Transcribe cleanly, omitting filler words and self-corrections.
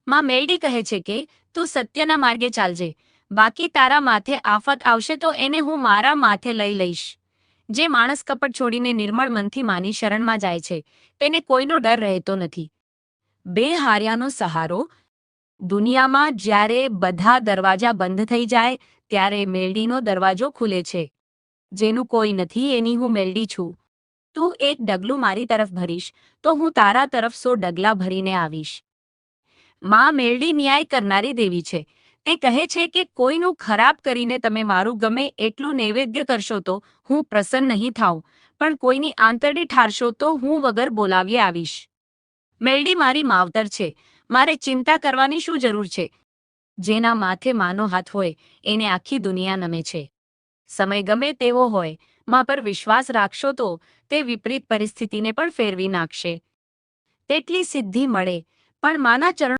માં મેલડી કહે છે કે તું સત્યના માર્ગે ચાલજે, બાકી તારા માથે આફત આવશે તો એને હું મારા માથે લઈ લઈશ. જે માણસ કપટ છોડીને નિર્મળ મનથી માની શરણમાં જાય છે તેને કોઈનો ડર રહેતો નથી. બે હાર્યાનો સહારો. દુનિયામાં જ્યારે બધા દરવાજા બંધ થઈ જાય ત્યારે મેલડીનો દરવાજો ખુલે છે. જેનું કોઈ નથી એની હું મેલડી છું. તું એક ડગલું મારી તરફ ભરીશ તો હું તારા તરફ 100 ડગલા ભરીને આવીશ. માં મેલડી ન્યાય કરનારી દેવી છે. તે કહે છે કે કોઈનું ખરાબ કરીને તમે મારું ગમે એટલું નૈવેદ્ય કરશો તો હું પ્રસન્ન નહીં થાઉં, પણ કોઈની આંતરડી ઠારશો તો હું વગર બોલાવ્યે આવીશ. મેલડી મારી માવતર છે, મારે ચિંતા કરવાની શું જરૂર છે? જેના માથે માનો હાથ હોય એને આખી દુનિયા નમે છે. સમય ગમે તેવો હોય, મા પર વિશ્વાસ રાખશો તો તે વિપરીત પરિસ્થિતિને પણ ફેરવી નાખશે. તેટલી સિદ્ધિ મળે પણ માના ચરણ